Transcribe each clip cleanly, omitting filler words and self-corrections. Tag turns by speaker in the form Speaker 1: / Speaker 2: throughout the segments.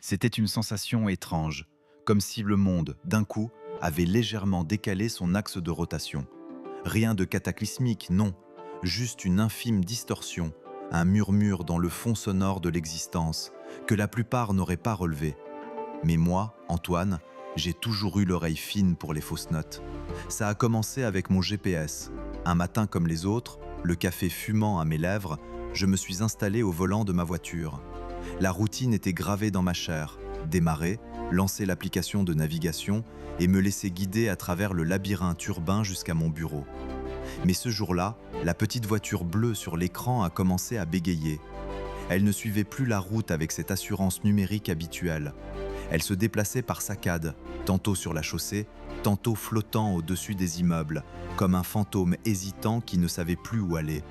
Speaker 1: C'était une sensation étrange, comme si le monde, d'un coup, avait légèrement décalé son axe de rotation. Rien de cataclysmique, non, juste une infime distorsion, un murmure dans le fond sonore de l'existence, que la plupart n'auraient pas relevé. Mais moi, Antoine, j'ai toujours eu l'oreille fine pour les fausses notes. Ça a commencé avec mon GPS. Un matin comme les autres, le café fumant à mes lèvres, je me suis installé au volant de ma voiture. La routine était gravée dans ma chair. Démarrer, lancer l'application de navigation et me laisser guider à travers le labyrinthe urbain jusqu'à mon bureau. Mais ce jour-là, la petite voiture bleue sur l'écran a commencé à bégayer. Elle ne suivait plus la route avec cette assurance numérique habituelle. Elle se déplaçait par saccades, tantôt sur la chaussée, tantôt flottant au-dessus des immeubles, comme un fantôme hésitant qui ne savait plus où aller.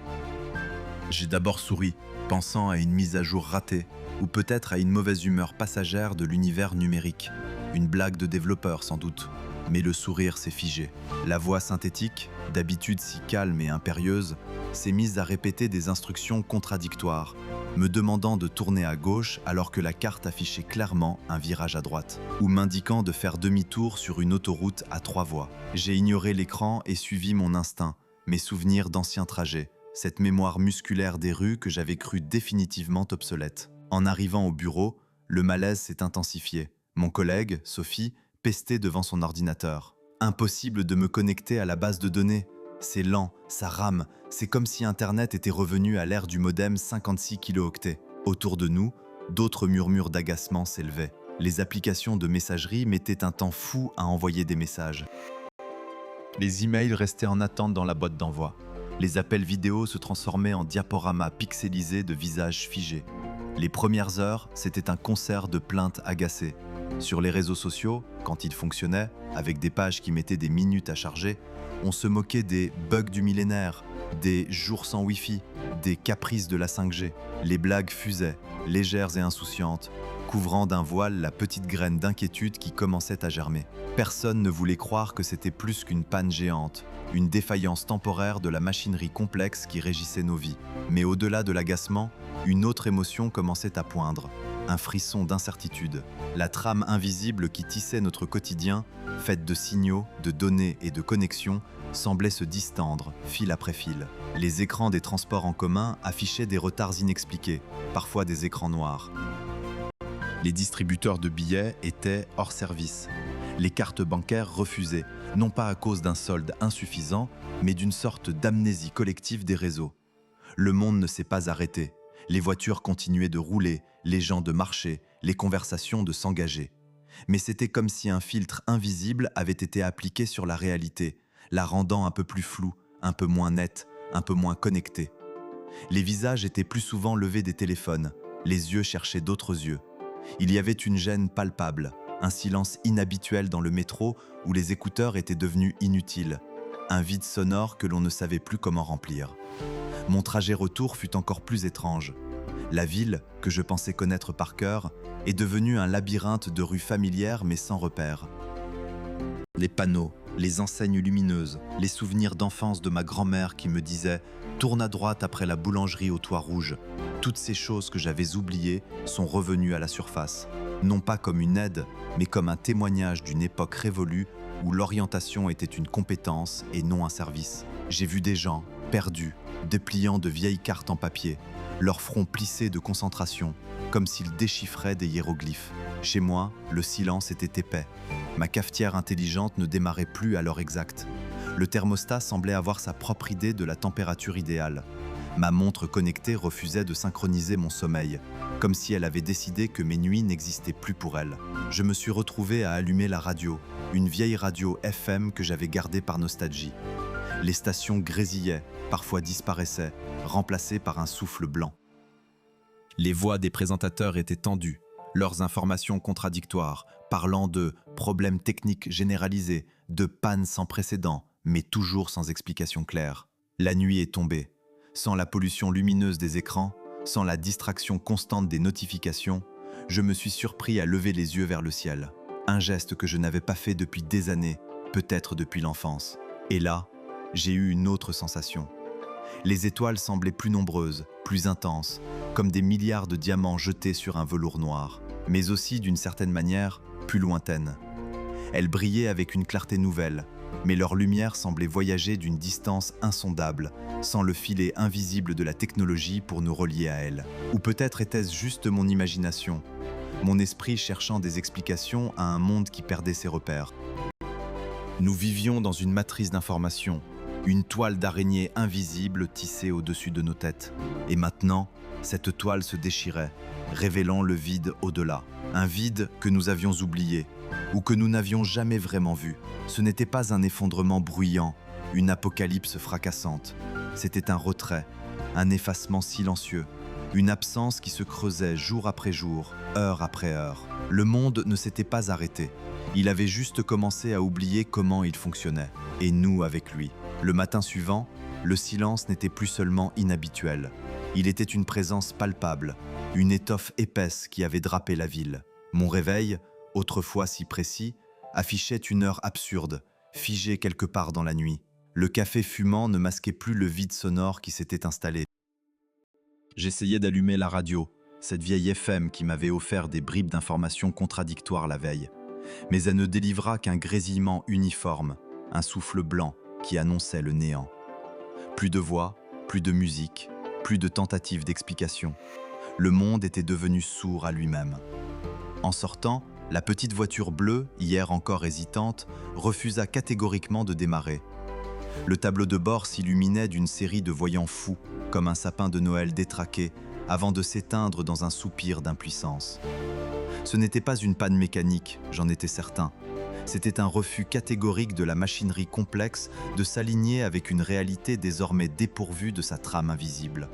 Speaker 1: J'ai d'abord souri, pensant à une mise à jour ratée, ou peut-être à une mauvaise humeur passagère de l'univers numérique. Une blague de développeur sans doute. Mais le sourire s'est figé. La voix synthétique, d'habitude si calme et impérieuse, s'est mise à répéter des instructions contradictoires, me demandant de tourner à gauche alors que la carte affichait clairement un virage à droite, ou m'indiquant de faire demi-tour sur une autoroute à 3 voies. J'ai ignoré l'écran et suivi mon instinct, mes souvenirs d'anciens trajets, cette mémoire musculaire des rues que j'avais cru définitivement obsolète. En arrivant au bureau, le malaise s'est intensifié. Mon collègue, Sophie, pestait devant son ordinateur. Impossible de me connecter à la base de données. C'est lent, ça rame, c'est comme si Internet était revenu à l'ère du modem 56 kilooctets. Autour de nous, d'autres murmures d'agacement s'élevaient. Les applications de messagerie mettaient un temps fou à envoyer des messages. Les emails restaient en attente dans la boîte d'envoi. Les appels vidéo se transformaient en diaporamas pixelisés de visages figés. Les premières heures, c'était un concert de plaintes agacées. Sur les réseaux sociaux, quand ils fonctionnaient, avec des pages qui mettaient des minutes à charger, on se moquait des bugs du millénaire, des jours sans Wi-Fi, des caprices de la 5G. Les blagues fusaient, légères et insouciantes, couvrant d'un voile la petite graine d'inquiétude qui commençait à germer. Personne ne voulait croire que c'était plus qu'une panne géante, une défaillance temporaire de la machinerie complexe qui régissait nos vies. Mais au-delà de l'agacement, une autre émotion commençait à poindre, un frisson d'incertitude. La trame invisible qui tissait notre quotidien, faite de signaux, de données et de connexions, semblait se distendre, fil après fil. Les écrans des transports en commun affichaient des retards inexpliqués, parfois des écrans noirs. Les distributeurs de billets étaient hors service. Les cartes bancaires refusaient, non pas à cause d'un solde insuffisant, mais d'une sorte d'amnésie collective des réseaux. Le monde ne s'est pas arrêté. Les voitures continuaient de rouler, les gens de marcher, les conversations de s'engager. Mais c'était comme si un filtre invisible avait été appliqué sur la réalité, la rendant un peu plus floue, un peu moins nette, un peu moins connectée. Les visages étaient plus souvent levés des téléphones, les yeux cherchaient d'autres yeux. Il y avait une gêne palpable, un silence inhabituel dans le métro où les écouteurs étaient devenus inutiles, un vide sonore que l'on ne savait plus comment remplir. Mon trajet retour fut encore plus étrange. La ville, que je pensais connaître par cœur, est devenue un labyrinthe de rues familières mais sans repères. Les panneaux, les enseignes lumineuses, les souvenirs d'enfance de ma grand-mère qui me disait « Tourne à droite après la boulangerie au toit rouge ». Toutes ces choses que j'avais oubliées sont revenues à la surface, non pas comme une aide, mais comme un témoignage d'une époque révolue où l'orientation était une compétence et non un service. J'ai vu des gens, perdus, dépliant de vieilles cartes en papier, leurs fronts plissés de concentration, comme s'ils déchiffraient des hiéroglyphes. Chez moi, le silence était épais. Ma cafetière intelligente ne démarrait plus à l'heure exacte. Le thermostat semblait avoir sa propre idée de la température idéale. Ma montre connectée refusait de synchroniser mon sommeil, comme si elle avait décidé que mes nuits n'existaient plus pour elle. Je me suis retrouvé à allumer la radio, une vieille radio FM que j'avais gardée par nostalgie. Les stations grésillaient, parfois disparaissaient, remplacées par un souffle blanc. Les voix des présentateurs étaient tendues, leurs informations contradictoires, parlant de problèmes techniques généralisés, de pannes sans précédent, mais toujours sans explication claire. La nuit est tombée. Sans la pollution lumineuse des écrans, sans la distraction constante des notifications, je me suis surpris à lever les yeux vers le ciel. Un geste que je n'avais pas fait depuis des années, peut-être depuis l'enfance. Et là, j'ai eu une autre sensation. Les étoiles semblaient plus nombreuses, plus intenses, comme des milliards de diamants jetés sur un velours noir. mais aussi d'une certaine manière plus lointaines. Elles brillaient avec une clarté nouvelle, mais leur lumière semblait voyager d'une distance insondable, sans le filet invisible de la technologie pour nous relier à elles. Ou peut-être était-ce juste mon imagination, mon esprit cherchant des explications à un monde qui perdait ses repères. Nous vivions dans une matrice d'information, une toile d'araignée invisible tissée au-dessus de nos têtes. Et maintenant, cette toile se déchirait, révélant le vide au-delà. Un vide que nous avions oublié, ou que nous n'avions jamais vraiment vu. Ce n'était pas un effondrement bruyant, une apocalypse fracassante. C'était un retrait, un effacement silencieux, une absence qui se creusait jour après jour, heure après heure. Le monde ne s'était pas arrêté. Il avait juste commencé à oublier comment il fonctionnait, et nous avec lui. Le matin suivant, le silence n'était plus seulement inhabituel. Il était une présence palpable, une étoffe épaisse qui avait drapé la ville. Mon réveil, autrefois si précis, affichait une heure absurde, figée quelque part dans la nuit. Le café fumant ne masquait plus le vide sonore qui s'était installé. J'essayais d'allumer la radio, cette vieille FM qui m'avait offert des bribes d'informations contradictoires la veille. Mais elle ne délivra qu'un grésillement uniforme, un souffle blanc qui annonçait le néant. Plus de voix, plus de musique, plus de tentatives d'explication. Le monde était devenu sourd à lui-même. En sortant, la petite voiture bleue, hier encore hésitante, refusa catégoriquement de démarrer. Le tableau de bord s'illuminait d'une série de voyants fous, comme un sapin de Noël détraqué, avant de s'éteindre dans un soupir d'impuissance. Ce n'était pas une panne mécanique, j'en étais certain. C'était un refus catégorique de la machinerie complexe de s'aligner avec une réalité désormais dépourvue de sa trame invisible.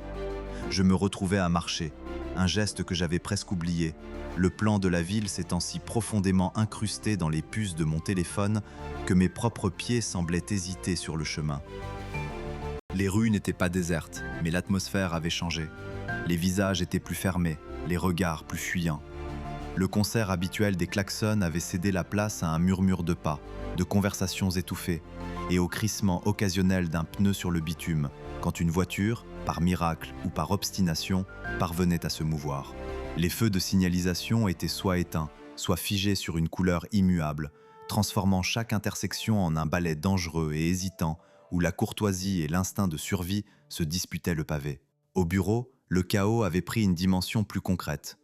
Speaker 1: Je me retrouvais à marcher, un geste que j'avais presque oublié. Le plan de la ville s'étant si profondément incrusté dans les puces de mon téléphone que mes propres pieds semblaient hésiter sur le chemin. Les rues n'étaient pas désertes, mais l'atmosphère avait changé. Les visages étaient plus fermés, les regards plus fuyants. Le concert habituel des klaxons avait cédé la place à un murmure de pas, de conversations étouffées, et au crissement occasionnel d'un pneu sur le bitume, quand une voiture, par miracle ou par obstination, parvenait à se mouvoir. Les feux de signalisation étaient soit éteints, soit figés sur une couleur immuable, transformant chaque intersection en un ballet dangereux et hésitant, où la courtoisie et l'instinct de survie se disputaient le pavé. Au bureau, le chaos avait pris une dimension plus concrète.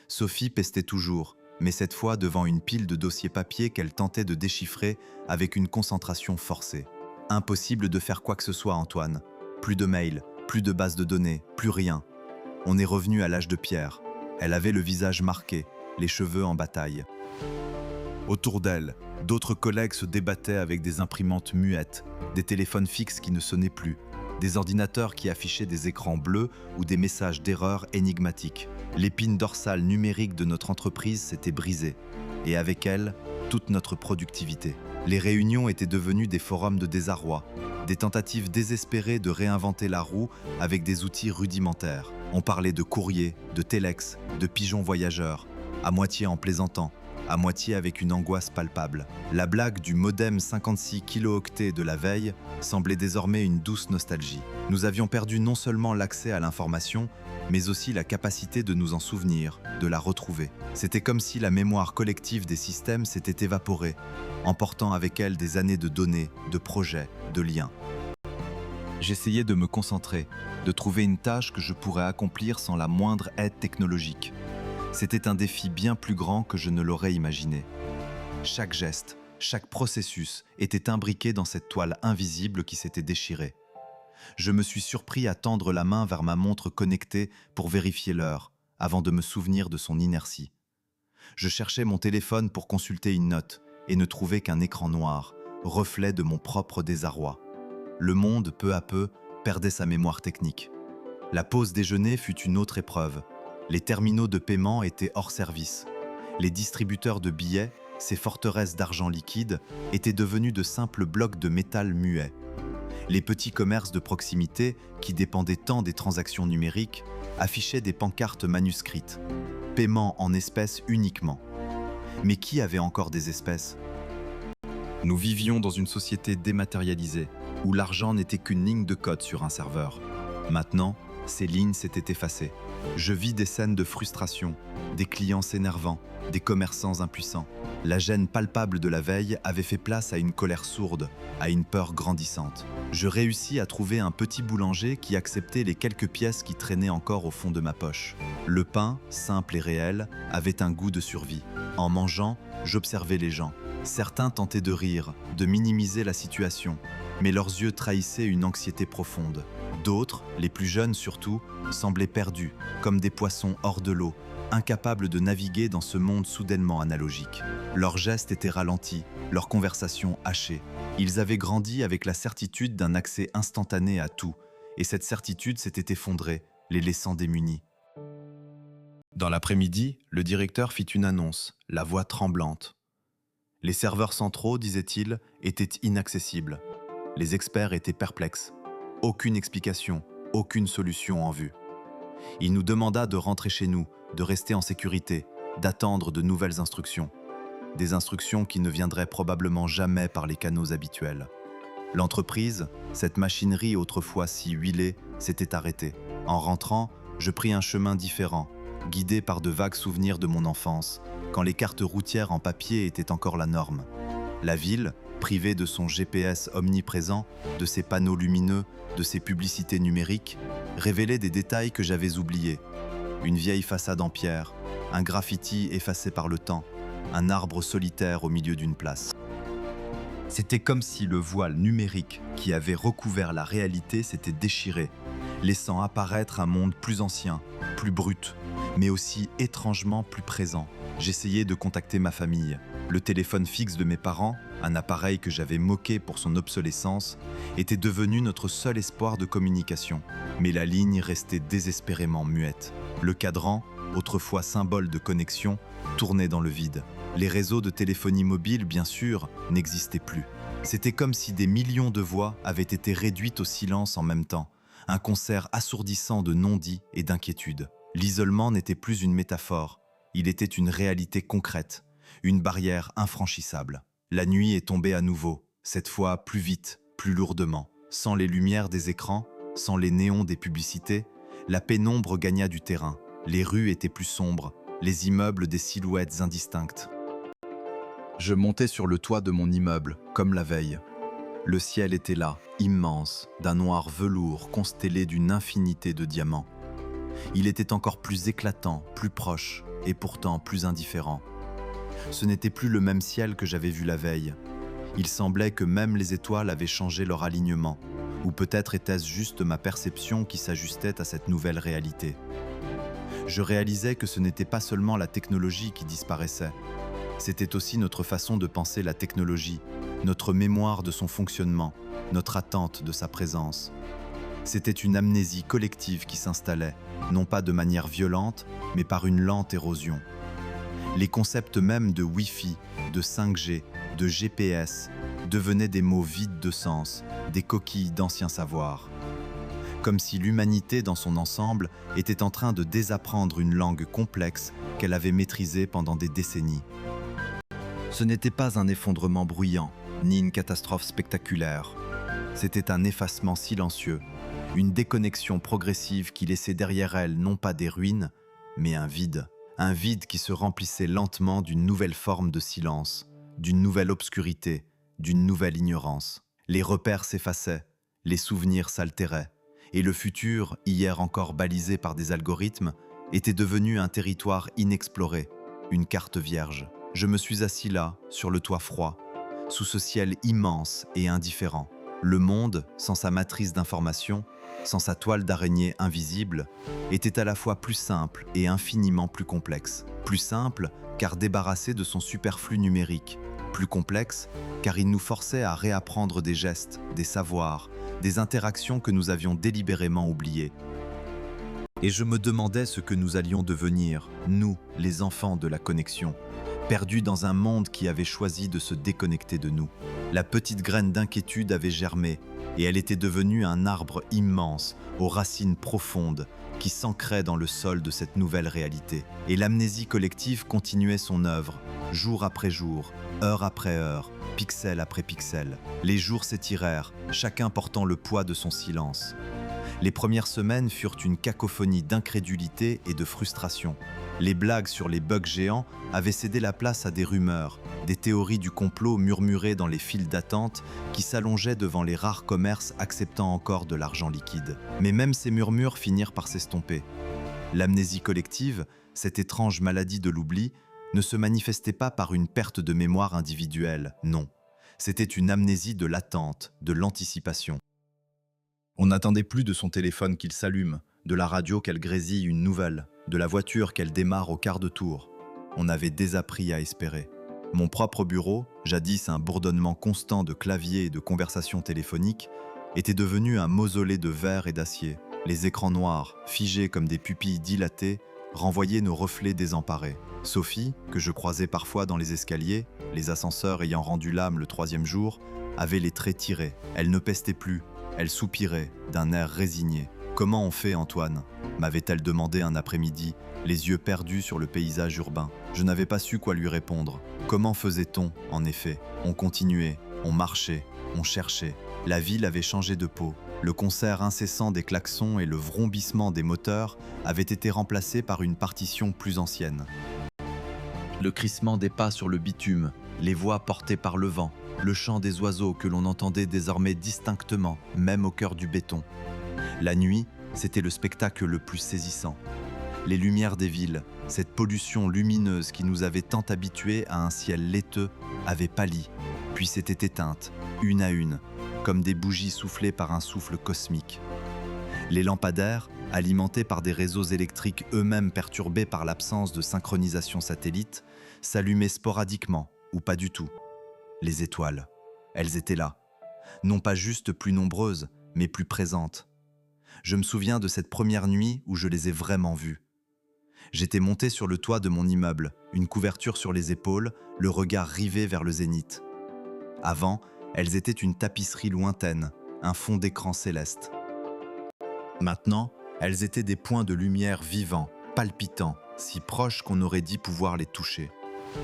Speaker 1: Sophie pestait toujours, mais cette fois devant une pile de dossiers papier qu'elle tentait de déchiffrer avec une concentration forcée. Impossible de faire quoi que ce soit, Antoine. Plus de mails, plus de bases de données, plus rien. On est revenu à l'âge de pierre. Elle avait le visage marqué, les cheveux en bataille. Autour d'elle, d'autres collègues se débattaient avec des imprimantes muettes, des téléphones fixes qui ne sonnaient plus, des ordinateurs qui affichaient des écrans bleus ou des messages d'erreur énigmatiques. L'épine dorsale numérique de notre entreprise s'était brisée, et avec elle, toute notre productivité. Les réunions étaient devenues des forums de désarroi, des tentatives désespérées de réinventer la roue avec des outils rudimentaires. On parlait de courrier, de téléx, de pigeons voyageurs, à moitié en plaisantant, à moitié avec une angoisse palpable. La blague du modem 56 kilooctets de la veille semblait désormais une douce nostalgie. Nous avions perdu non seulement l'accès à l'information, mais aussi la capacité de nous en souvenir, de la retrouver. C'était comme si la mémoire collective des systèmes s'était évaporée, emportant avec elle des années de données, de projets, de liens. J'essayais de me concentrer, de trouver une tâche que je pourrais accomplir sans la moindre aide technologique. C'était un défi bien plus grand que je ne l'aurais imaginé. Chaque geste, chaque processus était imbriqué dans cette toile invisible qui s'était déchirée. Je me suis surpris à tendre la main vers ma montre connectée pour vérifier l'heure, avant de me souvenir de son inertie. Je cherchais mon téléphone pour consulter une note et ne trouvais qu'un écran noir, reflet de mon propre désarroi. Le monde, peu à peu, perdait sa mémoire technique. La pause déjeuner fut une autre épreuve. Les terminaux de paiement étaient hors service. Les distributeurs de billets, ces forteresses d'argent liquide, étaient devenus de simples blocs de métal muets. Les petits commerces de proximité, qui dépendaient tant des transactions numériques, affichaient des pancartes manuscrites. Paiement en espèces uniquement. Mais qui avait encore des espèces ? Nous vivions dans une société dématérialisée, où l'argent n'était qu'une ligne de code sur un serveur. Maintenant, ces lignes s'étaient effacées. Je vis des scènes de frustration, des clients s'énervant, des commerçants impuissants. La gêne palpable de la veille avait fait place à une colère sourde, à une peur grandissante. Je réussis à trouver un petit boulanger qui acceptait les quelques pièces qui traînaient encore au fond de ma poche. Le pain, simple et réel, avait un goût de survie. En mangeant, j'observais les gens. Certains tentaient de rire, de minimiser la situation, mais leurs yeux trahissaient une anxiété profonde. D'autres, les plus jeunes surtout, semblaient perdus, comme des poissons hors de l'eau, incapables de naviguer dans ce monde soudainement analogique. Leurs gestes étaient ralentis, leurs conversations hachées. Ils avaient grandi avec la certitude d'un accès instantané à tout, et cette certitude s'était effondrée, les laissant démunis. Dans l'après-midi, le directeur fit une annonce, la voix tremblante. Les serveurs centraux, disait-il, étaient inaccessibles. Les experts étaient perplexes. Aucune explication, aucune solution en vue. Il nous demanda de rentrer chez nous, de rester en sécurité, d'attendre de nouvelles instructions. Des instructions qui ne viendraient probablement jamais par les canaux habituels. L'entreprise, cette machinerie autrefois si huilée, s'était arrêtée. En rentrant, je pris un chemin différent, guidé par de vagues souvenirs de mon enfance, quand les cartes routières en papier étaient encore la norme. La ville, privée de son GPS omniprésent, de ses panneaux lumineux, de ses publicités numériques, révélait des détails que j'avais oubliés. Une vieille façade en pierre, un graffiti effacé par le temps, un arbre solitaire au milieu d'une place. C'était comme si le voile numérique qui avait recouvert la réalité s'était déchiré, laissant apparaître un monde plus ancien, plus brut, mais aussi étrangement plus présent. J'essayais de contacter ma famille. Le téléphone fixe de mes parents, un appareil que j'avais moqué pour son obsolescence, était devenu notre seul espoir de communication. Mais la ligne restait désespérément muette. Le cadran, autrefois symbole de connexion, tournait dans le vide. Les réseaux de téléphonie mobile, bien sûr, n'existaient plus. C'était comme si des millions de voix avaient été réduites au silence en même temps, un concert assourdissant de non-dits et d'inquiétudes. L'isolement n'était plus une métaphore, il était une réalité concrète, une barrière infranchissable. La nuit est tombée à nouveau, cette fois plus vite, plus lourdement. Sans les lumières des écrans, sans les néons des publicités, la pénombre gagna du terrain. Les rues étaient plus sombres, les immeubles des silhouettes indistinctes. Je montais sur le toit de mon immeuble, comme la veille. Le ciel était là, immense, d'un noir velours constellé d'une infinité de diamants. Il était encore plus éclatant, plus proche, et pourtant plus indifférent. Ce n'était plus le même ciel que j'avais vu la veille. Il semblait que même les étoiles avaient changé leur alignement, ou peut-être était-ce juste ma perception qui s'ajustait à cette nouvelle réalité. Je réalisais que ce n'était pas seulement la technologie qui disparaissait, c'était aussi notre façon de penser la technologie, notre mémoire de son fonctionnement, notre attente de sa présence. C'était une amnésie collective qui s'installait, non pas de manière violente, mais par une lente érosion. Les concepts mêmes de Wi-Fi, de 5G, de GPS devenaient des mots vides de sens, des coquilles d'anciens savoirs. Comme si l'humanité dans son ensemble était en train de désapprendre une langue complexe qu'elle avait maîtrisée pendant des décennies. Ce n'était pas un effondrement bruyant, ni une catastrophe spectaculaire. C'était un effacement silencieux, une déconnexion progressive qui laissait derrière elle non pas des ruines, mais un vide qui se remplissait lentement d'une nouvelle forme de silence, d'une nouvelle obscurité, d'une nouvelle ignorance. Les repères s'effaçaient, les souvenirs s'altéraient, et le futur, hier encore balisé par des algorithmes, était devenu un territoire inexploré, une carte vierge. Je me suis assis là, sur le toit froid, sous ce ciel immense et indifférent. Le monde, sans sa matrice d'information, sans sa toile d'araignée invisible, était à la fois plus simple et infiniment plus complexe. Plus simple, car débarrassé de son superflu numérique. Plus complexe, car il nous forçait à réapprendre des gestes, des savoirs, des interactions que nous avions délibérément oubliées. Et je me demandais ce que nous allions devenir, nous, les enfants de la connexion, perdus dans un monde qui avait choisi de se déconnecter de nous. La petite graine d'inquiétude avait germé, et elle était devenue un arbre immense, aux racines profondes, qui s'ancrait dans le sol de cette nouvelle réalité. Et l'amnésie collective continuait son œuvre, jour après jour, heure après heure, pixel après pixel. Les jours s'étirèrent, chacun portant le poids de son silence. Les premières semaines furent une cacophonie d'incrédulité et de frustration. Les blagues sur les bugs géants avaient cédé la place à des rumeurs, des théories du complot murmurées dans les files d'attente qui s'allongeaient devant les rares commerces acceptant encore de l'argent liquide. Mais même ces murmures finirent par s'estomper. L'amnésie collective, cette étrange maladie de l'oubli, ne se manifestait pas par une perte de mémoire individuelle, non. C'était une amnésie de l'attente, de l'anticipation. On n'attendait plus de son téléphone qu'il s'allume, de la radio qu'elle grésille une nouvelle, de la voiture qu'elle démarre au quart de tour. On avait désappris à espérer. Mon propre bureau, jadis un bourdonnement constant de claviers et de conversations téléphoniques, était devenu un mausolée de verre et d'acier. Les écrans noirs, figés comme des pupilles dilatées, renvoyaient nos reflets désemparés. Sophie, que je croisais parfois dans les escaliers, les ascenseurs ayant rendu l'âme le 3e jour, avait les traits tirés. Elle ne pestait plus, elle soupirait, d'un air résigné. « Comment on fait, Antoine ?» m'avait-elle demandé un après-midi, les yeux perdus sur le paysage urbain. Je n'avais pas su quoi lui répondre. Comment faisait-on, en effet? On continuait, on marchait, on cherchait. La ville avait changé de peau. Le concert incessant des klaxons et le vrombissement des moteurs avaient été remplacés par une partition plus ancienne. Le crissement des pas sur le bitume, les voix portées par le vent, le chant des oiseaux que l'on entendait désormais distinctement, même au cœur du béton. La nuit, c'était le spectacle le plus saisissant. Les lumières des villes, cette pollution lumineuse qui nous avait tant habitués à un ciel laiteux, avait pâli, puis s'était éteinte, une à une, comme des bougies soufflées par un souffle cosmique. Les lampadaires, alimentés par des réseaux électriques eux-mêmes perturbés par l'absence de synchronisation satellite, s'allumaient sporadiquement, ou pas du tout. Les étoiles, elles étaient là, non pas juste plus nombreuses, mais plus présentes. Je me souviens de cette première nuit où je les ai vraiment vues. J'étais monté sur le toit de mon immeuble, une couverture sur les épaules, le regard rivé vers le zénith. Avant, elles étaient une tapisserie lointaine, un fond d'écran céleste. Maintenant, elles étaient des points de lumière vivants, palpitants, si proches qu'on aurait dit pouvoir les toucher.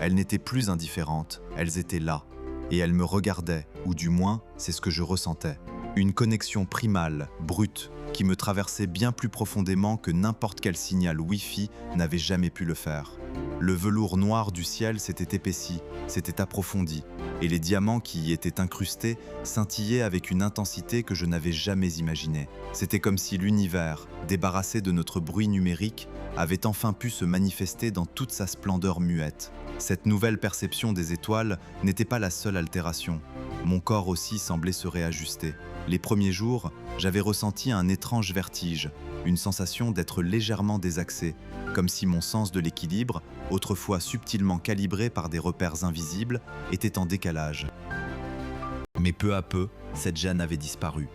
Speaker 1: Elles n'étaient plus indifférentes, elles étaient là. Et elles me regardaient, ou du moins, c'est ce que je ressentais. Une connexion primale, brute, qui me traversait bien plus profondément que n'importe quel signal Wi-Fi n'avait jamais pu le faire. Le velours noir du ciel s'était épaissi, s'était approfondi, et les diamants qui y étaient incrustés scintillaient avec une intensité que je n'avais jamais imaginée. C'était comme si l'univers, débarrassé de notre bruit numérique, avait enfin pu se manifester dans toute sa splendeur muette. Cette nouvelle perception des étoiles n'était pas la seule altération. Mon corps aussi semblait se réajuster. Les premiers jours, j'avais ressenti un étrange vertige, une sensation d'être légèrement désaxé, comme si mon sens de l'équilibre, autrefois subtilement calibré par des repères invisibles, était en décalage. Mais peu à peu, cette gêne avait disparu.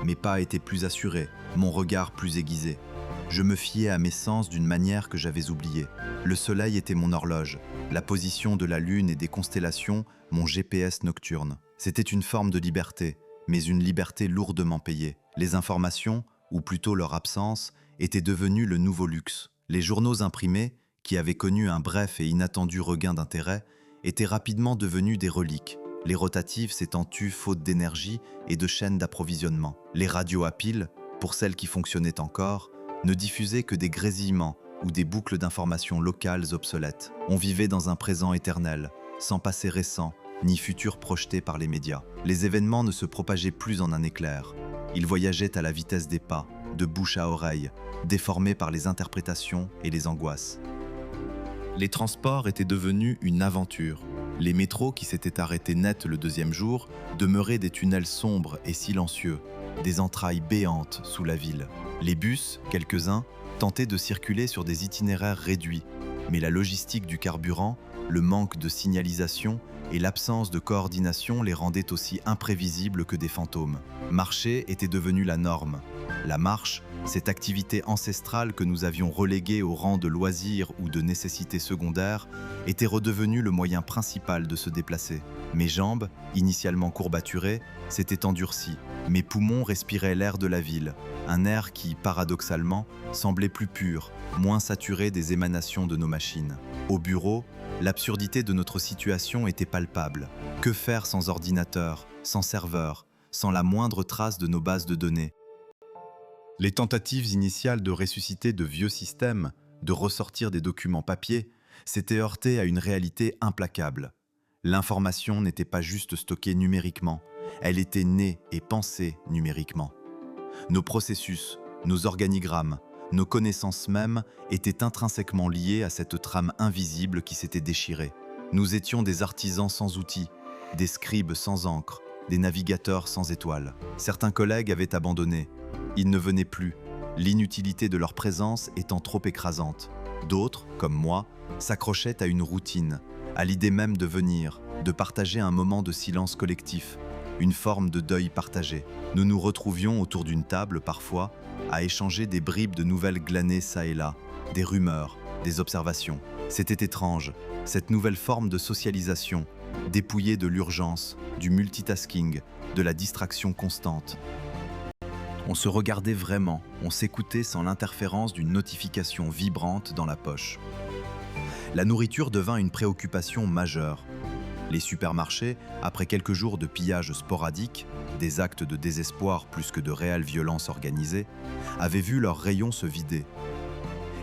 Speaker 1: Mes pas étaient plus assurés, mon regard plus aiguisé. Je me fiais à mes sens d'une manière que j'avais oubliée. Le soleil était mon horloge, la position de la lune et des constellations, mon GPS nocturne. C'était une forme de liberté, mais une liberté lourdement payée. Les informations, ou plutôt leur absence, étaient devenues le nouveau luxe. Les journaux imprimés, qui avaient connu un bref et inattendu regain d'intérêt, étaient rapidement devenus des reliques. Les rotatives s'étant tues faute d'énergie et de chaînes d'approvisionnement. Les radios à piles, pour celles qui fonctionnaient encore, ne diffusaient que des grésillements ou des boucles d'informations locales obsolètes. On vivait dans un présent éternel, sans passé récent, ni futur projeté par les médias. Les événements ne se propageaient plus en un éclair. Ils voyageaient à la vitesse des pas, de bouche à oreille, déformés par les interprétations et les angoisses. Les transports étaient devenus une aventure. Les métros qui s'étaient arrêtés net le 2e jour demeuraient des tunnels sombres et silencieux, des entrailles béantes sous la ville. Les bus, quelques-uns, tentaient de circuler sur des itinéraires réduits, mais la logistique du carburant, le manque de signalisation et l'absence de coordination les rendaient aussi imprévisibles que des fantômes. Marcher était devenu la norme. La marche, cette activité ancestrale que nous avions reléguée au rang de loisir ou de nécessité secondaire, était redevenue le moyen principal de se déplacer. Mes jambes, initialement courbaturées, s'étaient endurcies. Mes poumons respiraient l'air de la ville, un air qui, paradoxalement, semblait plus pur, moins saturé des émanations de nos machines. Au bureau, l'absurdité de notre situation était palpable. Que faire sans ordinateur, sans serveur, sans la moindre trace de nos bases de données ? Les tentatives initiales de ressusciter de vieux systèmes, de ressortir des documents papier, s'étaient heurtées à une réalité implacable. L'information n'était pas juste stockée numériquement, elle était née et pensée numériquement. Nos processus, nos organigrammes, nos connaissances mêmes étaient intrinsèquement liés à cette trame invisible qui s'était déchirée. Nous étions des artisans sans outils, des scribes sans encre, des navigateurs sans étoiles. Certains collègues avaient abandonné. Ils ne venaient plus, l'inutilité de leur présence étant trop écrasante. D'autres, comme moi, s'accrochaient à une routine, à l'idée même de venir, de partager un moment de silence collectif, une forme de deuil partagé. Nous nous retrouvions autour d'une table, parfois, à échanger des bribes de nouvelles glanées çà et là, des rumeurs, des observations. C'était étrange, cette nouvelle forme de socialisation, dépouillée de l'urgence, du multitasking, de la distraction constante. On se regardait vraiment, on s'écoutait sans l'interférence d'une notification vibrante dans la poche. La nourriture devint une préoccupation majeure. Les supermarchés, après quelques jours de pillage sporadique, des actes de désespoir plus que de réelle violence organisée, avaient vu leurs rayons se vider.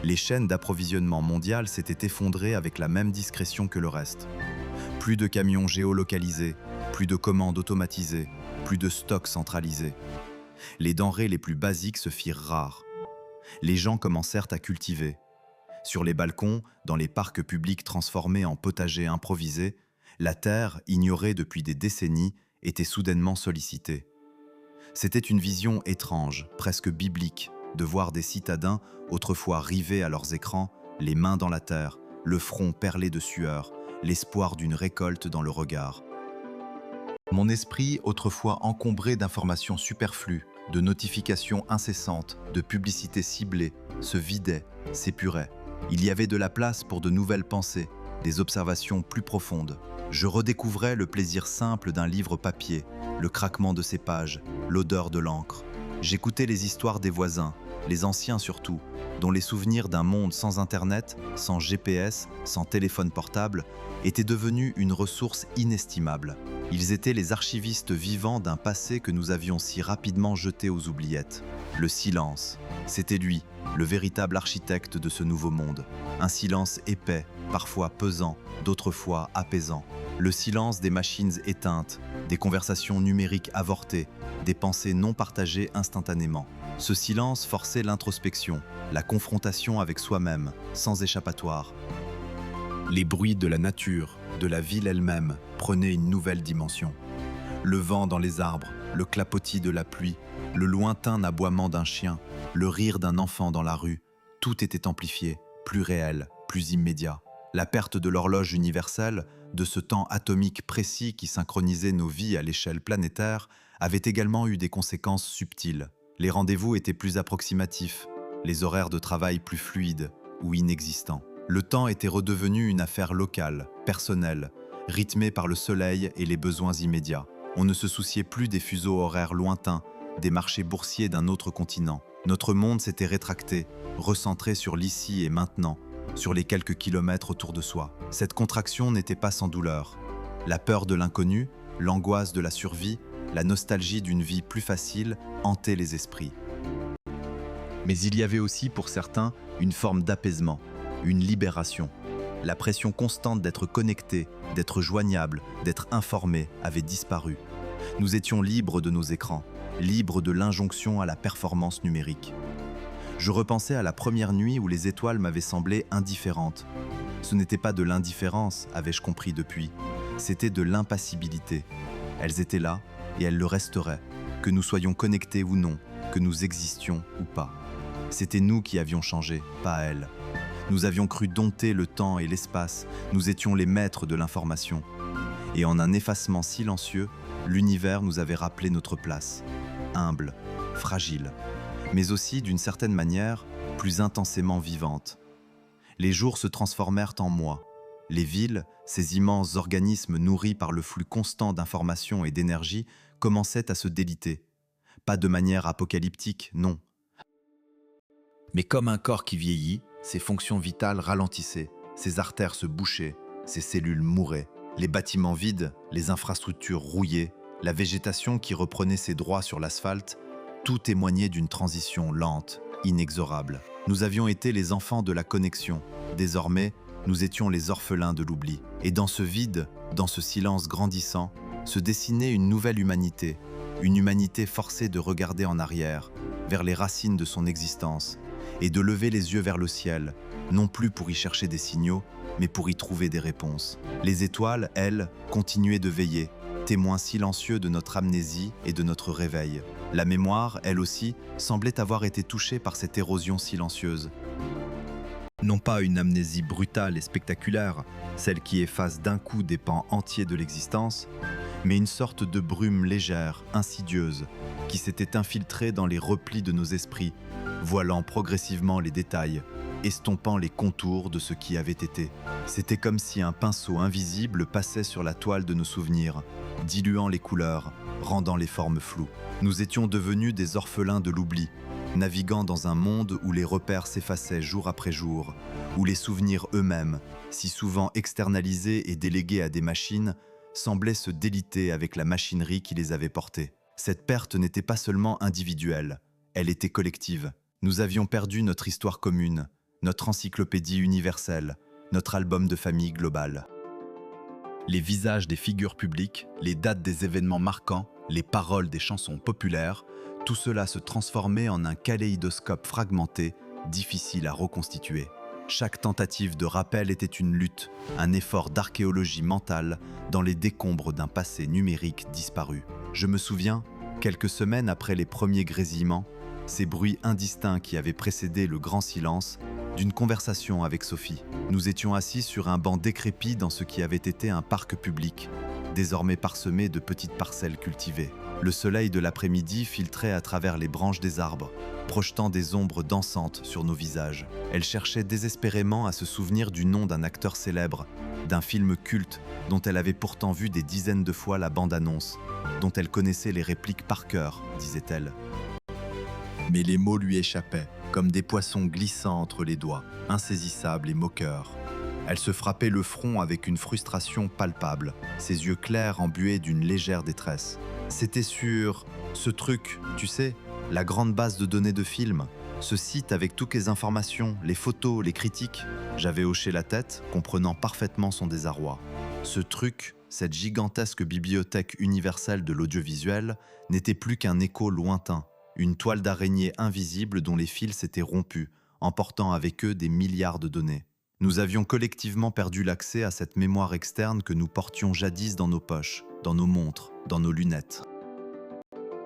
Speaker 1: Les chaînes d'approvisionnement mondiales s'étaient effondrées avec la même discrétion que le reste. Plus de camions géolocalisés, plus de commandes automatisées, plus de stocks centralisés. Les denrées les plus basiques se firent rares. Les gens commencèrent à cultiver. Sur les balcons, dans les parcs publics transformés en potagers improvisés, la terre, ignorée depuis des décennies, était soudainement sollicitée. C'était une vision étrange, presque biblique, de voir des citadins, autrefois rivés à leurs écrans, les mains dans la terre, le front perlé de sueur, l'espoir d'une récolte dans le regard. Mon esprit, autrefois encombré d'informations superflues, de notifications incessantes, de publicités ciblées, se vidait, s'épurait. Il y avait de la place pour de nouvelles pensées, des observations plus profondes. Je redécouvrais le plaisir simple d'un livre papier, le craquement de ses pages, l'odeur de l'encre. J'écoutais les histoires des voisins, les anciens surtout, dont les souvenirs d'un monde sans Internet, sans GPS, sans téléphone portable, étaient devenus une ressource inestimable. Ils étaient les archivistes vivants d'un passé que nous avions si rapidement jeté aux oubliettes. Le silence, c'était lui, le véritable architecte de ce nouveau monde. Un silence épais, parfois pesant, d'autres fois apaisant. Le silence des machines éteintes, des conversations numériques avortées, des pensées non partagées instantanément. Ce silence forçait l'introspection, la confrontation avec soi-même, sans échappatoire. Les bruits de la nature, de la ville elle-même, prenaient une nouvelle dimension. Le vent dans les arbres, le clapotis de la pluie, le lointain aboiement d'un chien, le rire d'un enfant dans la rue, tout était amplifié, plus réel, plus immédiat. La perte de l'horloge universelle, de ce temps atomique précis qui synchronisait nos vies à l'échelle planétaire, avait également eu des conséquences subtiles. Les rendez-vous étaient plus approximatifs, les horaires de travail plus fluides ou inexistants. Le temps était redevenu une affaire locale, personnelle, rythmée par le soleil et les besoins immédiats. On ne se souciait plus des fuseaux horaires lointains, des marchés boursiers d'un autre continent. Notre monde s'était rétracté, recentré sur l'ici et maintenant, sur les quelques kilomètres autour de soi. Cette contraction n'était pas sans douleur. La peur de l'inconnu, l'angoisse de la survie, la nostalgie d'une vie plus facile hantaient les esprits. Mais il y avait aussi pour certains une forme d'apaisement, une libération. La pression constante d'être connecté, d'être joignable, d'être informé avait disparu. Nous étions libres de nos écrans, libres de l'injonction à la performance numérique. Je repensais à la première nuit où les étoiles m'avaient semblé indifférentes. Ce n'était pas de l'indifférence, avais-je compris depuis, c'était de l'impassibilité. Elles étaient là et elles le resteraient, que nous soyons connectés ou non, que nous existions ou pas. C'était nous qui avions changé, pas elles. Nous avions cru dompter le temps et l'espace, nous étions les maîtres de l'information. Et en un effacement silencieux, l'univers nous avait rappelé notre place, humble, fragile, mais aussi d'une certaine manière plus intensément vivante. Les jours se transformèrent en mois. Les villes, ces immenses organismes nourris par le flux constant d'informations et d'énergie, commençaient à se déliter. Pas de manière apocalyptique, non. Mais comme un corps qui vieillit, ses fonctions vitales ralentissaient, ses artères se bouchaient, ses cellules mouraient. Les bâtiments vides, les infrastructures rouillées, la végétation qui reprenait ses droits sur l'asphalte, Tout témoignait d'une transition lente, inexorable. Nous avions été les enfants de la connexion. Désormais, nous étions les orphelins de l'oubli. Et dans ce vide, dans ce silence grandissant, se dessinait une nouvelle humanité. Une humanité forcée de regarder en arrière, vers les racines de son existence, et de lever les yeux vers le ciel, non plus pour y chercher des signaux, mais pour y trouver des réponses. Les étoiles, elles, continuaient de veiller, témoins silencieux de notre amnésie et de notre réveil. La mémoire, elle aussi, semblait avoir été touchée par cette érosion silencieuse. Non pas une amnésie brutale et spectaculaire, celle qui efface d'un coup des pans entiers de l'existence, mais une sorte de brume légère, insidieuse, qui s'était infiltrée dans les replis de nos esprits, voilant progressivement les détails, estompant les contours de ce qui avait été. C'était comme si un pinceau invisible passait sur la toile de nos souvenirs, diluant les couleurs, rendant les formes floues. Nous étions devenus des orphelins de l'oubli, naviguant dans un monde où les repères s'effaçaient jour après jour, où les souvenirs eux-mêmes, si souvent externalisés et délégués à des machines, semblaient se déliter avec la machinerie qui les avait portés. Cette perte n'était pas seulement individuelle, elle était collective. Nous avions perdu notre histoire commune, notre encyclopédie universelle, notre album de famille global. Les visages des figures publiques, les dates des événements marquants, les paroles des chansons populaires, tout cela se transformait en un kaléidoscope fragmenté, difficile à reconstituer. Chaque tentative de rappel était une lutte, un effort d'archéologie mentale dans les décombres d'un passé numérique disparu. Je me souviens, quelques semaines après les premiers grésillements, ces bruits indistincts qui avaient précédé le grand silence, d'une conversation avec Sophie. Nous étions assis sur un banc décrépit dans ce qui avait été un parc public, désormais parsemé de petites parcelles cultivées. Le soleil de l'après-midi filtrait à travers les branches des arbres, projetant des ombres dansantes sur nos visages. Elle cherchait désespérément à se souvenir du nom d'un acteur célèbre, d'un film culte dont elle avait pourtant vu des dizaines de fois la bande-annonce, dont elle connaissait les répliques par cœur, disait-elle. Mais les mots lui échappaient, comme des poissons glissant entre les doigts, insaisissables et moqueurs. Elle se frappait le front avec une frustration palpable, ses yeux clairs embués d'une légère détresse. C'était sur ce truc, tu sais, la grande base de données de films, ce site avec toutes les informations, les photos, les critiques. J'avais hoché la tête, comprenant parfaitement son désarroi. Ce truc, cette gigantesque bibliothèque universelle de l'audiovisuel, n'était plus qu'un écho lointain, une toile d'araignée invisible dont les fils s'étaient rompus, emportant avec eux des milliards de données. Nous avions collectivement perdu l'accès à cette mémoire externe que nous portions jadis dans nos poches, dans nos montres, dans nos lunettes.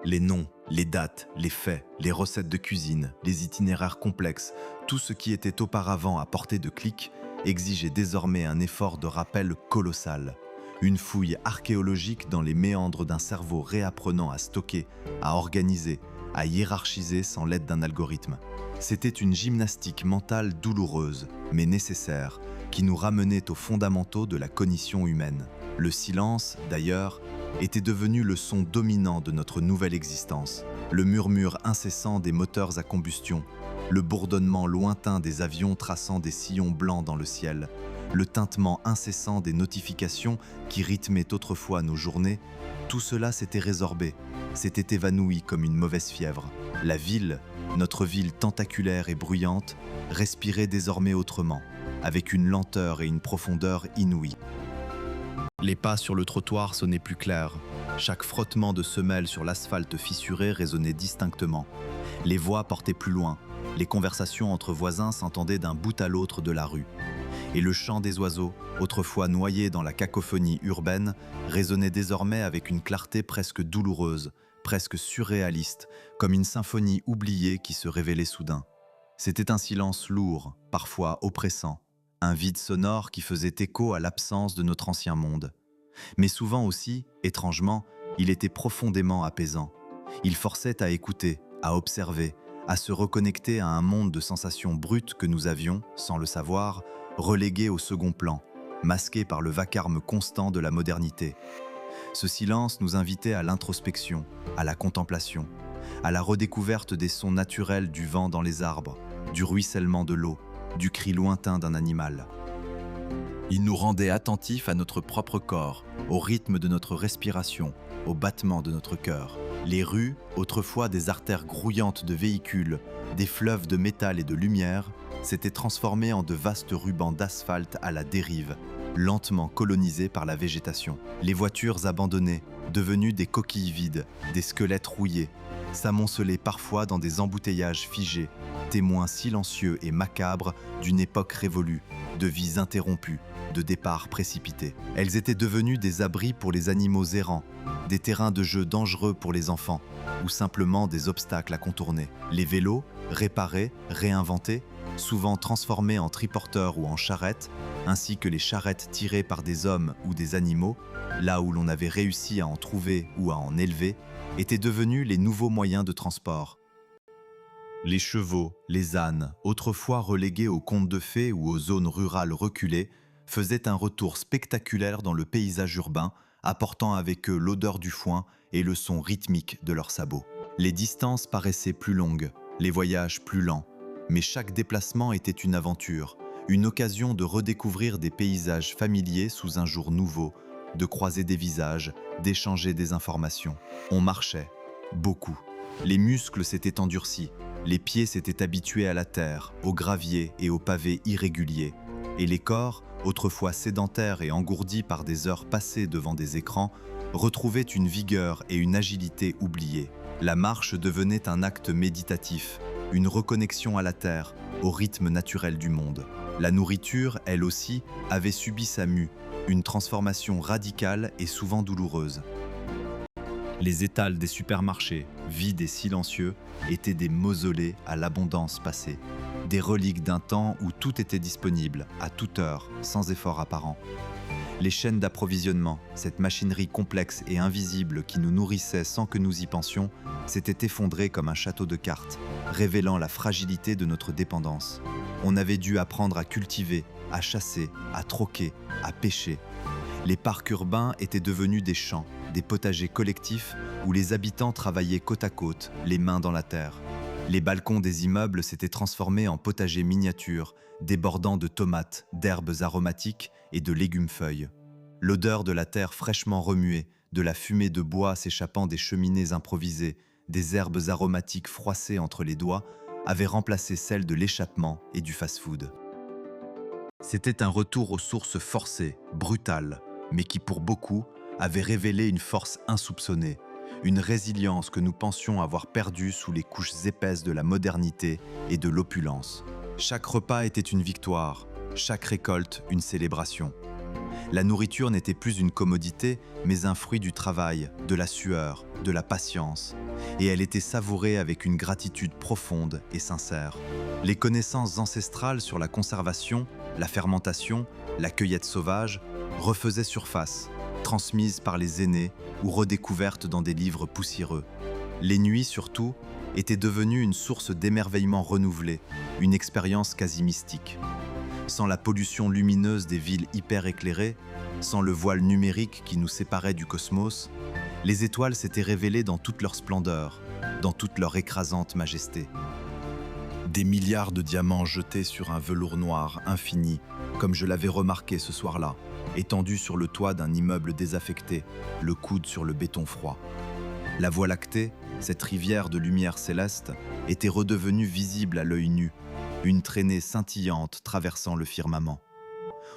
Speaker 1: Les noms, les dates, les faits, les recettes de cuisine, les itinéraires complexes, tout ce qui était auparavant à portée de clic, exigeait désormais un effort de rappel colossal. Une fouille archéologique dans les méandres d'un cerveau réapprenant à stocker, à organiser, à hiérarchiser sans l'aide d'un algorithme. C'était une gymnastique mentale douloureuse, mais nécessaire, qui nous ramenait aux fondamentaux de la cognition humaine. Le silence, d'ailleurs, était devenu le son dominant de notre nouvelle existence. Le murmure incessant des moteurs à combustion, le bourdonnement lointain des avions traçant des sillons blancs dans le ciel, le tintement incessant des notifications qui rythmaient autrefois nos journées, tout cela s'était résorbé, s'était évanoui comme une mauvaise fièvre. La ville, notre ville tentaculaire et bruyante, respirait désormais autrement, avec une lenteur et une profondeur inouïes. Les pas sur le trottoir sonnaient plus clairs. Chaque frottement de semelles sur l'asphalte fissuré résonnait distinctement. Les voix portaient plus loin. Les conversations entre voisins s'entendaient d'un bout à l'autre de la rue. Et le chant des oiseaux, autrefois noyé dans la cacophonie urbaine, résonnait désormais avec une clarté presque douloureuse, presque surréaliste, comme une symphonie oubliée qui se révélait soudain. C'était un silence lourd, parfois oppressant, un vide sonore qui faisait écho à l'absence de notre ancien monde. Mais souvent aussi, étrangement, il était profondément apaisant. Il forçait à écouter, à observer, à se reconnecter à un monde de sensations brutes que nous avions, sans le savoir, relégué au second plan, masqué par le vacarme constant de la modernité. Ce silence nous invitait à l'introspection, à la contemplation, à la redécouverte des sons naturels du vent dans les arbres, du ruissellement de l'eau, du cri lointain d'un animal. Il nous rendait attentifs à notre propre corps, au rythme de notre respiration, au battement de notre cœur. Les rues, autrefois des artères grouillantes de véhicules, des fleuves de métal et de lumière, s'étaient transformées en de vastes rubans d'asphalte à la dérive, lentement colonisés par la végétation. Les voitures abandonnées, devenues des coquilles vides, des squelettes rouillés, s'amoncelaient parfois dans des embouteillages figés, témoins silencieux et macabres d'une époque révolue, de vies interrompues, de départs précipités. Elles étaient devenues des abris pour les animaux errants, des terrains de jeu dangereux pour les enfants, ou simplement des obstacles à contourner. Les vélos, réparés, réinventés, souvent transformés en triporteurs ou en charrettes, ainsi que les charrettes tirées par des hommes ou des animaux, là où l'on avait réussi à en trouver ou à en élever, étaient devenus les nouveaux moyens de transport. Les chevaux, les ânes, autrefois relégués aux contes de fées ou aux zones rurales reculées, faisaient un retour spectaculaire dans le paysage urbain, apportant avec eux l'odeur du foin et le son rythmique de leurs sabots. Les distances paraissaient plus longues, les voyages plus lents, mais chaque déplacement était une aventure, une occasion de redécouvrir des paysages familiers sous un jour nouveau, de croiser des visages, d'échanger des informations. On marchait, beaucoup. Les muscles s'étaient endurcis, les pieds s'étaient habitués à la terre, au gravier et aux pavés irréguliers, et les corps, autrefois sédentaires et engourdis par des heures passées devant des écrans, retrouvaient une vigueur et une agilité oubliées. La marche devenait un acte méditatif, une reconnexion à la terre, au rythme naturel du monde. La nourriture, elle aussi, avait subi sa mue, une transformation radicale et souvent douloureuse. Les étals des supermarchés, vides et silencieux, étaient des mausolées à l'abondance passée, des reliques d'un temps où tout était disponible, à toute heure, sans effort apparent. Les chaînes d'approvisionnement, cette machinerie complexe et invisible qui nous nourrissait sans que nous y pensions, s'étaient effondrées comme un château de cartes, révélant la fragilité de notre dépendance. On avait dû apprendre à cultiver, à chasser, à troquer, à pêcher. Les parcs urbains étaient devenus des champs, des potagers collectifs où les habitants travaillaient côte à côte, les mains dans la terre. Les balcons des immeubles s'étaient transformés en potagers miniatures, débordant de tomates, d'herbes aromatiques et de légumes-feuilles. L'odeur de la terre fraîchement remuée, de la fumée de bois s'échappant des cheminées improvisées, des herbes aromatiques froissées entre les doigts, avait remplacé celle de l'échappement et du fast-food. C'était un retour aux sources forcé, brutal, mais qui pour beaucoup avait révélé une force insoupçonnée, une résilience que nous pensions avoir perdue sous les couches épaisses de la modernité et de l'opulence. Chaque repas était une victoire, chaque récolte une célébration. La nourriture n'était plus une commodité, mais un fruit du travail, de la sueur, de la patience, et elle était savourée avec une gratitude profonde et sincère. Les connaissances ancestrales sur la conservation, la fermentation, la cueillette sauvage refaisaient surface, transmises par les aînés ou redécouvertes dans des livres poussiéreux. Les nuits, surtout, étaient devenues une source d'émerveillement renouvelé, une expérience quasi mystique. Sans la pollution lumineuse des villes hyper éclairées, sans le voile numérique qui nous séparait du cosmos, les étoiles s'étaient révélées dans toute leur splendeur, dans toute leur écrasante majesté. Des milliards de diamants jetés sur un velours noir infini, comme je l'avais remarqué ce soir-là, étendu sur le toit d'un immeuble désaffecté, le coude sur le béton froid. La Voie lactée, cette rivière de lumière céleste, était redevenue visible à l'œil nu, une traînée scintillante traversant le firmament.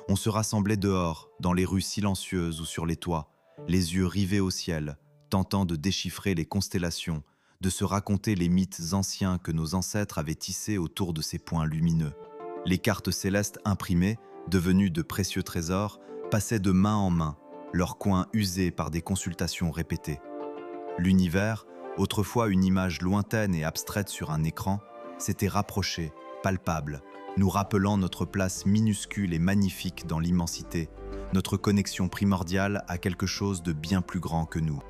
Speaker 1: On se rassemblait dehors, dans les rues silencieuses ou sur les toits, les yeux rivés au ciel, tentant de déchiffrer les constellations, de se raconter les mythes anciens que nos ancêtres avaient tissés autour de ces points lumineux. Les cartes célestes imprimées, devenues de précieux trésors, passaient de main en main, leurs coins usés par des consultations répétées. L'univers, autrefois une image lointaine et abstraite sur un écran, s'était rapproché, palpable, nous rappelant notre place minuscule et magnifique dans l'immensité, notre connexion primordiale à quelque chose de bien plus grand que nous.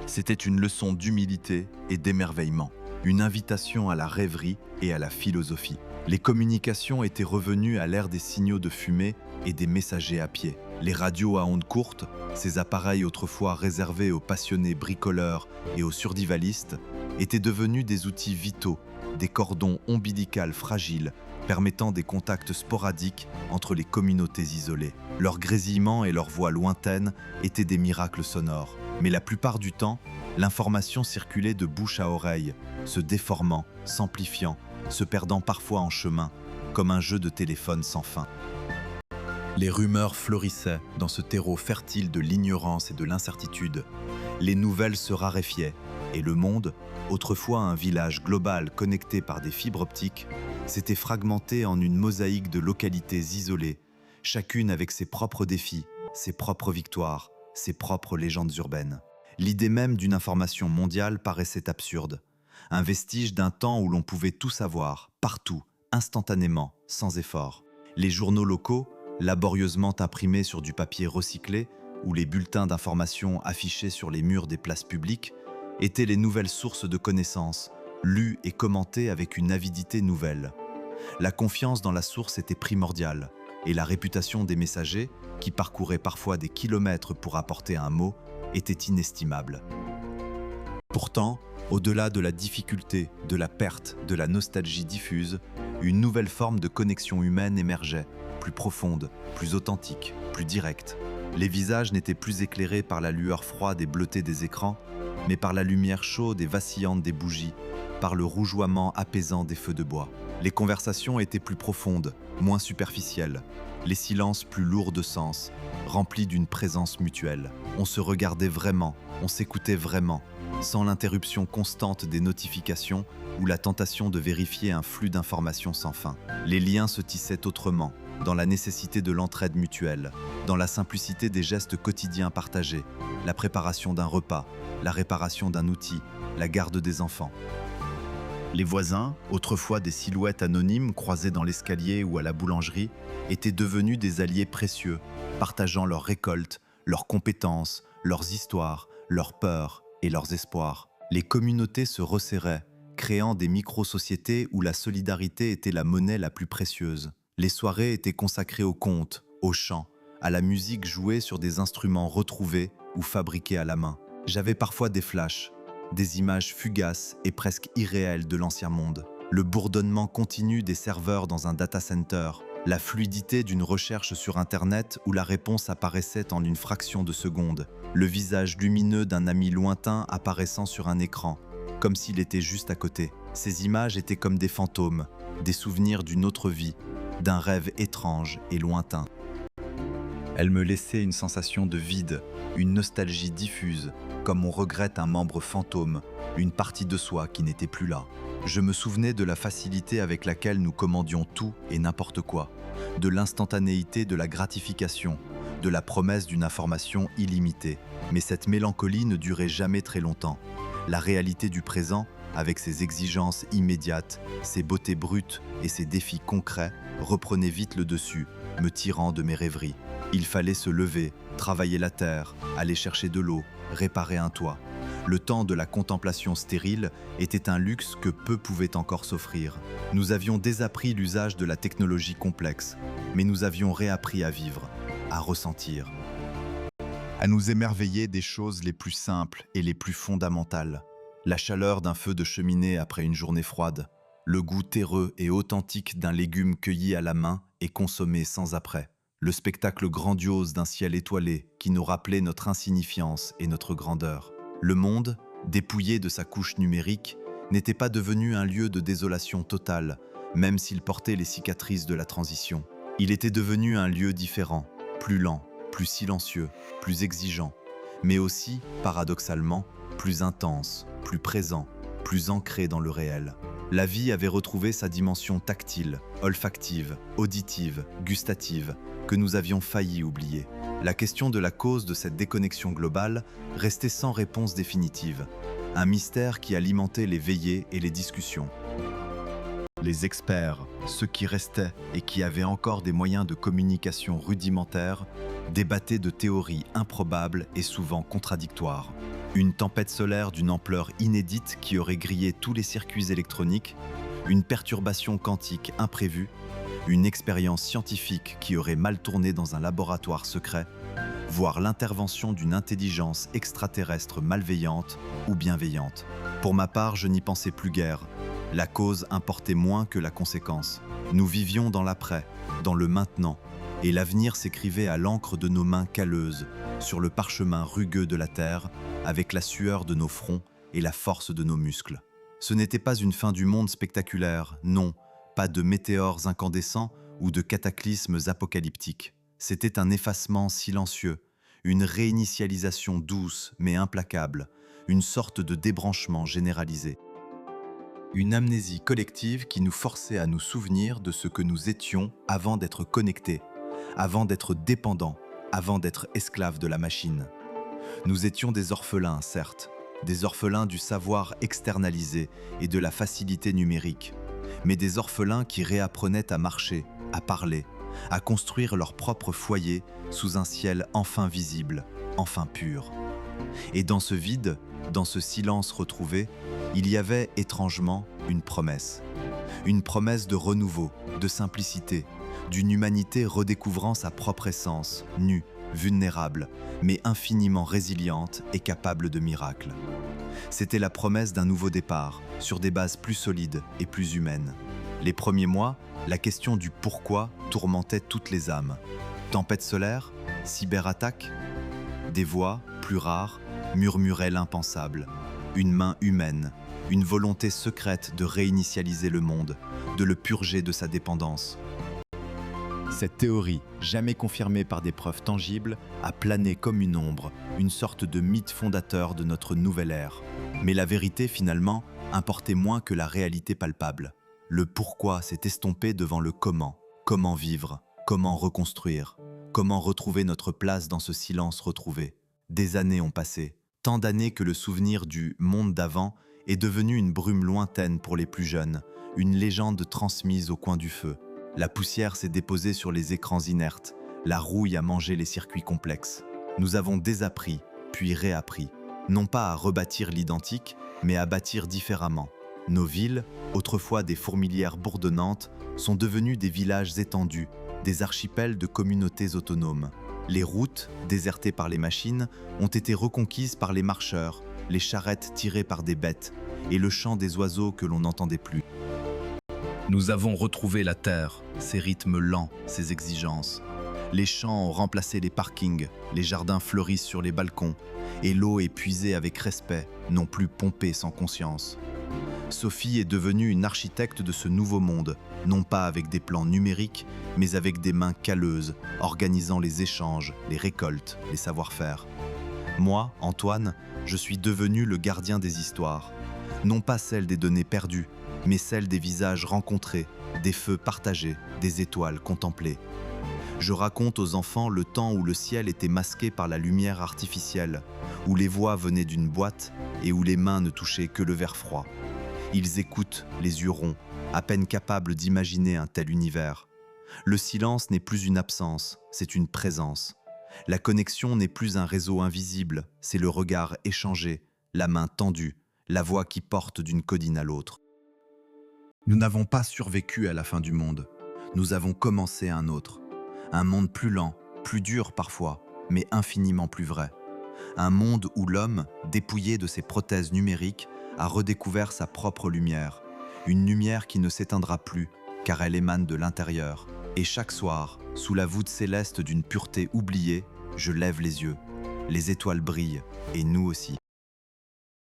Speaker 1: C'était une leçon d'humilité et d'émerveillement, une invitation à la rêverie et à la philosophie. Les communications étaient revenues à l'ère des signaux de fumée et des messagers à pied. Les radios à ondes courtes, ces appareils autrefois réservés aux passionnés bricoleurs et aux surdivalistes, étaient devenus des outils vitaux, des cordons ombilicales fragiles permettant des contacts sporadiques entre les communautés isolées. Leurs grésillements et leurs voix lointaines étaient des miracles sonores. Mais la plupart du temps, l'information circulait de bouche à oreille, se déformant, s'amplifiant, se perdant parfois en chemin, comme un jeu de téléphone sans fin. Les rumeurs fleurissaient dans ce terreau fertile de l'ignorance et de l'incertitude. Les nouvelles se raréfiaient, et le monde, autrefois un village global connecté par des fibres optiques, s'était fragmenté en une mosaïque de localités isolées, chacune avec ses propres défis, ses propres victoires, ses propres légendes urbaines. L'idée même d'une information mondiale paraissait absurde, un vestige d'un temps où l'on pouvait tout savoir, partout, instantanément, sans effort. Les journaux locaux, laborieusement imprimés sur du papier recyclé, ou les bulletins d'information affichés sur les murs des places publiques, étaient les nouvelles sources de connaissances, lues et commentées avec une avidité nouvelle. La confiance dans la source était primordiale, et la réputation des messagers, qui parcouraient parfois des kilomètres pour apporter un mot, était inestimable. Pourtant, au-delà de la difficulté, de la perte, de la nostalgie diffuse, une nouvelle forme de connexion humaine émergeait, plus profonde, plus authentique, plus directe. Les visages n'étaient plus éclairés par la lueur froide et bleutée des écrans, mais par la lumière chaude et vacillante des bougies, par le rougeoiement apaisant des feux de bois. Les conversations étaient plus profondes, moins superficielles, les silences plus lourds de sens, remplis d'une présence mutuelle. On se regardait vraiment, on s'écoutait vraiment, sans l'interruption constante des notifications ou la tentation de vérifier un flux d'informations sans fin. Les liens se tissaient autrement, dans la nécessité de l'entraide mutuelle, dans la simplicité des gestes quotidiens partagés, la préparation d'un repas, la réparation d'un outil, la garde des enfants. Les voisins, autrefois des silhouettes anonymes croisées dans l'escalier ou à la boulangerie, étaient devenus des alliés précieux, partageant leurs récoltes, leurs compétences, leurs histoires, leurs peurs et leurs espoirs. Les communautés se resserraient, créant des micro-sociétés où la solidarité était la monnaie la plus précieuse. Les soirées étaient consacrées aux contes, aux chants, à la musique jouée sur des instruments retrouvés ou fabriqués à la main. J'avais parfois des flashs, des images fugaces et presque irréelles de l'ancien monde. Le bourdonnement continu des serveurs dans un data center, la fluidité d'une recherche sur Internet où la réponse apparaissait en une fraction de seconde, le visage lumineux d'un ami lointain apparaissant sur un écran, comme s'il était juste à côté. Ces images étaient comme des fantômes, des souvenirs d'une autre vie, d'un rêve étrange et lointain. Elles me laissaient une sensation de vide, une nostalgie diffuse, comme on regrette un membre fantôme, une partie de soi qui n'était plus là. Je me souvenais de la facilité avec laquelle nous commandions tout et n'importe quoi, de l'instantanéité de la gratification, de la promesse d'une information illimitée. Mais cette mélancolie ne durait jamais très longtemps. La réalité du présent, avec ses exigences immédiates, ses beautés brutes et ses défis concrets, reprenait vite le dessus, me tirant de mes rêveries. Il fallait se lever, travailler la terre, aller chercher de l'eau, réparer un toit. Le temps de la contemplation stérile était un luxe que peu pouvaient encore s'offrir. Nous avions désappris l'usage de la technologie complexe, mais nous avions réappris à vivre, à ressentir, à nous émerveiller des choses les plus simples et les plus fondamentales. La chaleur d'un feu de cheminée après une journée froide, le goût terreux et authentique d'un légume cueilli à la main et consommé sans après. Le spectacle grandiose d'un ciel étoilé qui nous rappelait notre insignifiance et notre grandeur. Le monde, dépouillé de sa couche numérique, n'était pas devenu un lieu de désolation totale, même s'il portait les cicatrices de la transition. Il était devenu un lieu différent, plus lent, plus silencieux, plus exigeant, mais aussi, paradoxalement, plus intense, plus présent, plus ancré dans le réel. La vie avait retrouvé sa dimension tactile, olfactive, auditive, gustative, que nous avions failli oublier. La question de la cause de cette déconnexion globale restait sans réponse définitive, un mystère qui alimentait les veillées et les discussions. Les experts, ceux qui restaient et qui avaient encore des moyens de communication rudimentaires, débattaient de théories improbables et souvent contradictoires. Une tempête solaire d'une ampleur inédite qui aurait grillé tous les circuits électroniques, une perturbation quantique imprévue, une expérience scientifique qui aurait mal tourné dans un laboratoire secret, voire l'intervention d'une intelligence extraterrestre malveillante ou bienveillante. Pour ma part, je n'y pensais plus guère. La cause importait moins que la conséquence. Nous vivions dans l'après, dans le maintenant, et l'avenir s'écrivait à l'encre de nos mains calleuses, sur le parchemin rugueux de la terre, avec la sueur de nos fronts et la force de nos muscles. Ce n'était pas une fin du monde spectaculaire, non, pas de météores incandescents ou de cataclysmes apocalyptiques. C'était un effacement silencieux, une réinitialisation douce mais implacable, une sorte de débranchement généralisé. Une amnésie collective qui nous forçait à nous souvenir de ce que nous étions avant d'être connectés, avant d'être dépendants, avant d'être esclaves de la machine. Nous étions des orphelins, certes, des orphelins du savoir externalisé et de la facilité numérique, mais des orphelins qui réapprenaient à marcher, à parler, à construire leur propre foyer sous un ciel enfin visible, enfin pur. Et dans ce vide, dans ce silence retrouvé, il y avait étrangement une promesse de renouveau, de simplicité, d'une humanité redécouvrant sa propre essence, nue, vulnérable, mais infiniment résiliente et capable de miracles. C'était la promesse d'un nouveau départ, sur des bases plus solides et plus humaines. Les premiers mois, la question du pourquoi tourmentait toutes les âmes. Tempête solaire, cyberattaque, des voix, plus rares, murmuraient l'impensable. Une main humaine, une volonté secrète de réinitialiser le monde, de le purger de sa dépendance. Cette théorie, jamais confirmée par des preuves tangibles, a plané comme une ombre, une sorte de mythe fondateur de notre nouvelle ère. Mais la vérité, finalement, importait moins que la réalité palpable. Le pourquoi s'est estompé devant le comment. Comment vivre, comment reconstruire, comment retrouver notre place dans ce silence retrouvé. Des années ont passé, tant d'années que le souvenir du « monde d'avant » est devenu une brume lointaine pour les plus jeunes, une légende transmise au coin du feu. La poussière s'est déposée sur les écrans inertes, la rouille a mangé les circuits complexes. Nous avons désappris, puis réappris, non pas à rebâtir l'identique, mais à bâtir différemment. Nos villes, autrefois des fourmilières bourdonnantes, sont devenues des villages étendus, des archipels de communautés autonomes. Les routes, désertées par les machines, ont été reconquises par les marcheurs, les charrettes tirées par des bêtes, et le chant des oiseaux que l'on n'entendait plus. Nous avons retrouvé la terre, ses rythmes lents, ses exigences. Les champs ont remplacé les parkings, les jardins fleurissent sur les balcons, et l'eau est puisée avec respect, non plus pompée sans conscience. Sophie est devenue une architecte de ce nouveau monde, non pas avec des plans numériques, mais avec des mains calleuses, organisant les échanges, les récoltes, les savoir-faire. Moi, Antoine, je suis devenu le gardien des histoires. Non pas celle des données perdues, mais celle des visages rencontrés, des feux partagés, des étoiles contemplées. Je raconte aux enfants le temps où le ciel était masqué par la lumière artificielle, où les voix venaient d'une boîte et où les mains ne touchaient que le verre froid. Ils écoutent, les yeux ronds, à peine capables d'imaginer un tel univers. Le silence n'est plus une absence, c'est une présence. La connexion n'est plus un réseau invisible, c'est le regard échangé, la main tendue, la voix qui porte d'une codine à l'autre. Nous n'avons pas survécu à la fin du monde. Nous avons commencé un autre. Un monde plus lent, plus dur parfois, mais infiniment plus vrai. Un monde où l'homme, dépouillé de ses prothèses numériques, a redécouvert sa propre lumière. Une lumière qui ne s'éteindra plus, car elle émane de l'intérieur. Et chaque soir, sous la voûte céleste d'une pureté oubliée, je lève les yeux. Les étoiles brillent, et nous aussi.